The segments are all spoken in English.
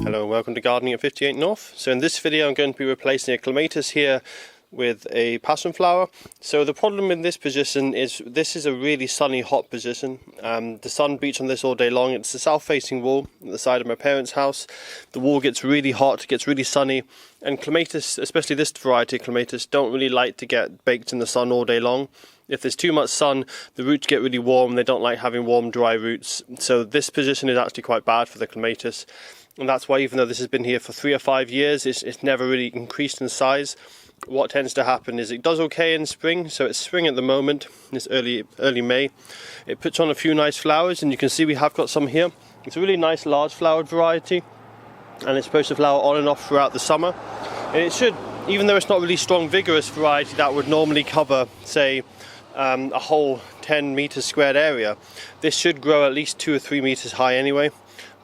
Hello and welcome to Gardening at 58 North. So in this video I'm going to be replacing a Clematis here with a Passiflora. So the problem in this position is this is a really sunny, hot position. The sun beats on this all day long. It's a south-facing wall at the side of my parents' house. The wall gets really hot, gets really sunny, and Clematis, especially this variety of Clematis, don't really like to get baked in the sun all day long. If there's too much sun, the roots get really warm. They don't like having warm, dry roots. So this position is actually quite bad for the Clematis. And that's why, even though this has been here for 3 or 5 years, it's never really increased in size. What tends to happen is it does okay in spring. So it's spring at the moment. It's early May. It puts on a few nice flowers, and you can see we have got some here. It's a really nice large flowered variety, and it's supposed to flower on and off throughout the summer. And it should, even though it's not really strong, vigorous variety that would normally cover, say, a whole 10 meters squared area, this should grow at least 2 or 3 meters high anyway.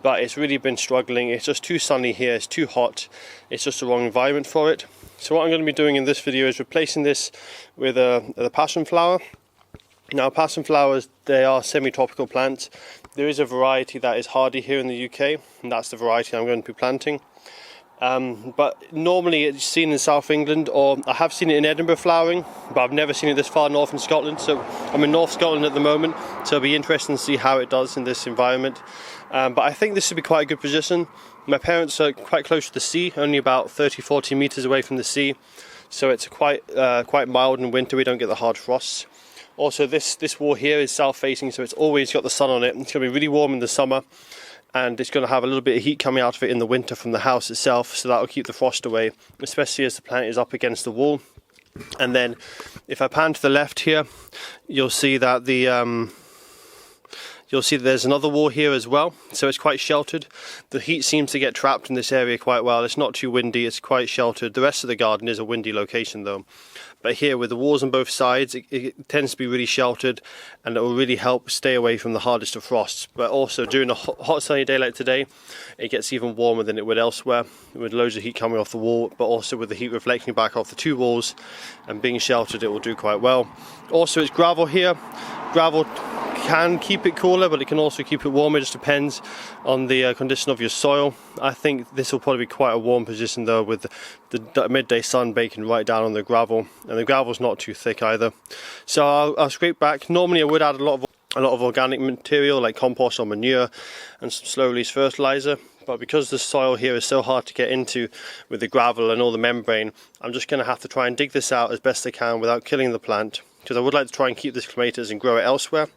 But it's really been struggling. It's just too sunny here, it's too hot, it's just the wrong environment for it. So what I'm going to be doing in this video is replacing this with a Passiflora. Now Passifloras, they are semi-tropical plants. There is a variety that is hardy here in the UK, and that's the variety I'm going to be planting. But normally it's seen in South England, or I have seen it in Edinburgh flowering, but I've never seen it this far north in Scotland. So I'm in North Scotland at the moment, so it'll be interesting to see how it does in this environment. But I think this would be quite a good position. My parents are quite close to the sea, only about 30-40 meters away from the sea, so it's quite mild in winter. We don't get the hard frosts. Also, this wall here is south facing, so it's always got the sun on it. It's going to be really warm in the summer, and it's going to have a little bit of heat coming out of it in the winter from the house itself, so that will keep the frost away, especially as the plant is up against the wall. And then if I pan to the left here, you'll see that there's another wall here as well, so it's quite sheltered. The heat seems to get trapped in this area quite well. It's not too windy, it's quite sheltered. The rest of the garden is a windy location though. But here, with the walls on both sides, it tends to be really sheltered, and it will really help stay away from the hardest of frosts. But also, during a hot sunny day like today, it gets even warmer than it would elsewhere, with loads of heat coming off the wall, but also with the heat reflecting back off the two walls and being sheltered, it will do quite well. Also, it's gravel here. Gravel can keep it cooler, but it can also keep it warmer. It just depends on the condition of your soil. I think this will probably be quite a warm position though, with the midday sun baking right down on the gravel, and the gravel's not too thick either. So I'll scrape back. Normally I would add a lot of organic material like compost or manure and some slow release fertilizer, but because the soil here is so hard to get into with the gravel and all the membrane, I'm just going to have to try and dig this out as best I can without killing the plant, because I would like to try and keep this Clematis and grow it elsewhere,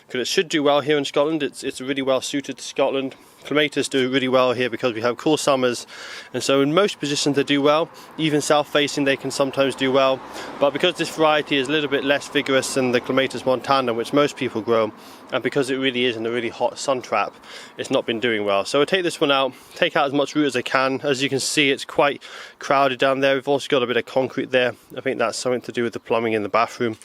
because it should do well here in Scotland. It's really well suited to Scotland. Clematis do really well here because we have cool summers, and so in most positions they do well. Even south facing they can sometimes do well, but because this variety is a little bit less vigorous than the Clematis montana, which most people grow, and because it really is in a really hot sun trap, it's not been doing well. So I'll take this one out, take out as much root as I can. As you can see, it's quite crowded down there. We've also got a bit of concrete there. I think that's something to do with the plumbing in the bathroom,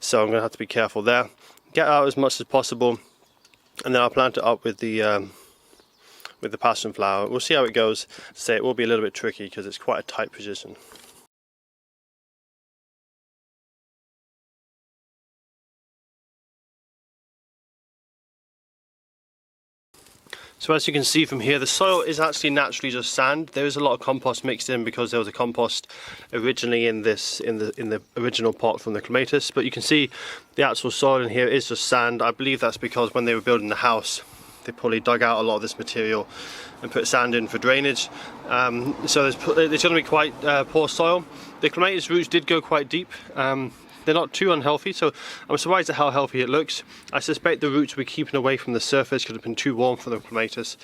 so I'm going to have to be careful there. Get out as much as possible, and then I'll plant it up with the Passiflora. We'll see how it goes. It will be a little bit tricky because it's quite a tight position. So as you can see from here, the soil is actually naturally just sand. There is a lot of compost mixed in because there was a compost originally in the original pot from the Clematis, but you can see the actual soil in here is just sand. I believe that's because when they were building the house, they probably dug out a lot of this material and put sand in for drainage. So there's going to be quite poor soil. The Clematis roots did go quite deep. They're not too unhealthy, so I'm surprised at how healthy it looks. I suspect the roots will be keeping away from the surface because it's been too warm for the Clematis.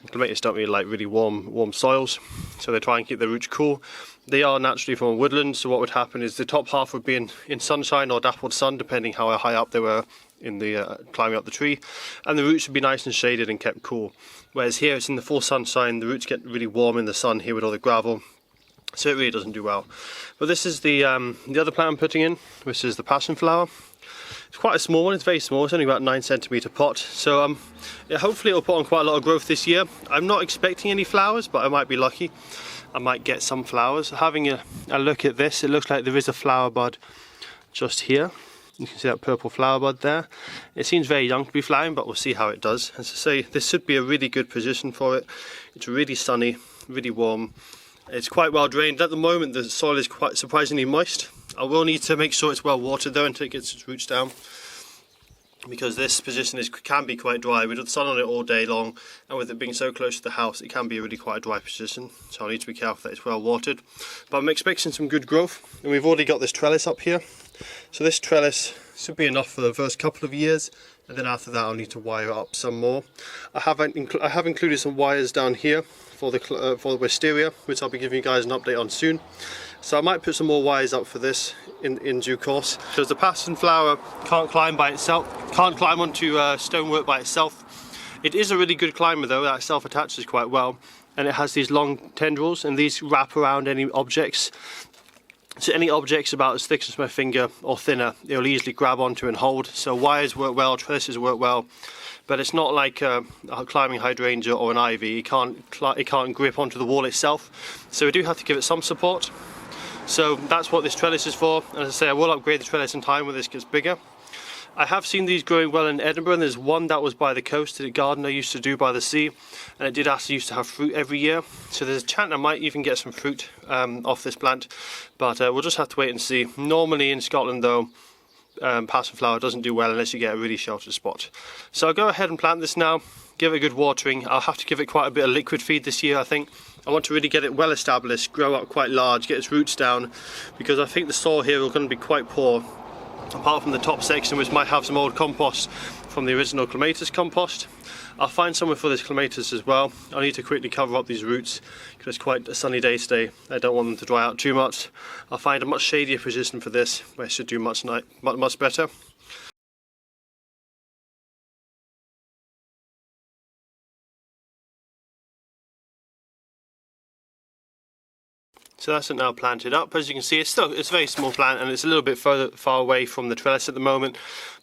Clematis don't really like really warm soils, so they try and keep their roots cool. They are naturally from a woodland, so what would happen is the top half would be in sunshine or dappled sun, depending how high up they were in the climbing up the tree, and the roots would be nice and shaded and kept cool. Whereas here it's in the full sunshine, the roots get really warm in the sun here with all the gravel, so it really doesn't do well. But this is the other plant I'm putting in, which is the Passiflora. It's quite a small one, it's very small, it's only about 9 centimeter pot, so hopefully it'll put on quite a lot of growth this year. I'm not expecting any flowers, but I might be lucky. I might get some flowers. Having a look at this, it looks like there is a flower bud just here. You can see that purple flower bud there. It seems very young to be flowering, but we'll see how it does. As I say, this should be a really good position for it. It's really sunny, really warm. It's quite well drained. At the moment the soil is quite surprisingly moist. I will need to make sure it's well watered though until it gets its roots down, because this position can be quite dry. With the sun on it all day long, and with it being so close to the house, it can be really quite a dry position, so I need to be careful that it's well watered. But I'm expecting some good growth, and we've already got this trellis up here, so this trellis should be enough for the first couple of years, and then after that I'll need to wire up some more. I have included some wires down here for the wisteria, which I'll be giving you guys an update on soon. So I might put some more wires up for this in due course, because the Passiflora can't climb by itself, can't climb onto stonework by itself. It is a really good climber though, that self-attaches quite well, and it has these long tendrils, and these wrap around any objects. So any objects about as thick as my finger or thinner, it'll easily grab onto and hold. So wires work well, trellises work well, but it's not like a climbing hydrangea or an ivy. It can't grip onto the wall itself, so we do have to give it some support. So that's what this trellis is for. And as I say, I will upgrade the trellis in time when this gets bigger. I have seen these growing well in Edinburgh, and there's one that was by the coast that a gardener used to do by the sea, and it did actually used to have fruit every year. So there's a chance I might even get some fruit off this plant, but we'll just have to wait and see. Normally in Scotland though, Passiflora doesn't do well unless you get a really sheltered spot. So I'll go ahead and plant this now, give it a good watering. I'll have to give it quite a bit of liquid feed this year, I think. I want to really get it well established, grow up quite large, get its roots down, because I think the soil here is going to be quite poor, apart from the top section, which might have some old compost from the original Clematis compost. I'll find somewhere for this Clematis as well. I need to quickly cover up these roots because it's quite a sunny day today. I don't want them to dry out too much. I'll find a much shadier position for this where it should do much better. So that's it now planted up. As you can see, it's a very small plant, and it's a little bit far away from the trellis at the moment.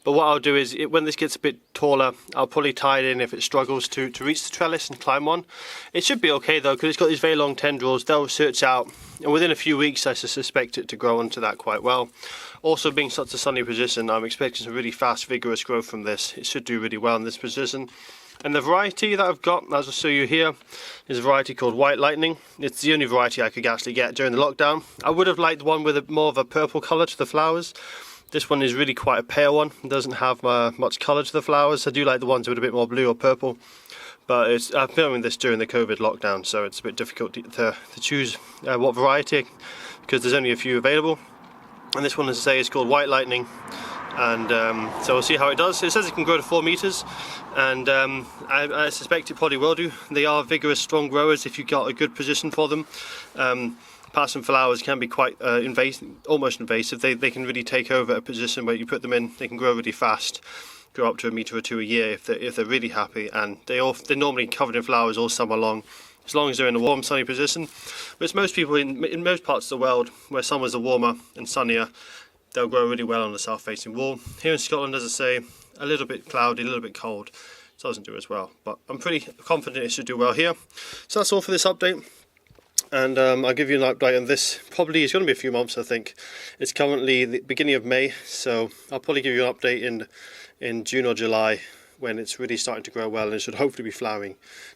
But what I'll do is, when this gets a bit taller, I'll probably tie it in if it struggles to reach the trellis and climb on. It should be okay though, because it's got these very long tendrils. They'll search out, and within a few weeks I suspect it to grow onto that quite well. Also, being such a sunny position, I'm expecting some really fast, vigorous growth from this. It should do really well in this position. And the variety that I've got, as I'll show you here, is a variety called White Lightning. It's the only variety I could actually get during the lockdown. I would have liked one with more of a purple colour to the flowers. This one is really quite a pale one. It doesn't have much colour to the flowers. I do like the ones with a bit more blue or purple. But I'm filming this during the COVID lockdown, so it's a bit difficult to choose what variety, because there's only a few available. And this one, as I say, is called White Lightning. And so we'll see how it does. It says it can grow to 4 meters, and I suspect it probably will do. They are vigorous, strong growers if you've got a good position for them. Passifloras can be quite invasive, almost invasive. They can really take over a position where you put them in. They can grow really fast, grow up to 1 meter or 2 a year if they're really happy, and they're normally covered in flowers all summer long, as long as they're in a warm, sunny position. Which most people in most parts of the world, where summers are warmer and sunnier, they'll grow really well on the south-facing wall. Here in Scotland, as I say, a little bit cloudy, a little bit cold, it doesn't do as well. But I'm pretty confident it should do well here. So that's all for this update. And I'll give you an update on this. Probably it's going to be a few months, I think. It's currently the beginning of May, so I'll probably give you an update in June or July, when it's really starting to grow well and it should hopefully be flowering.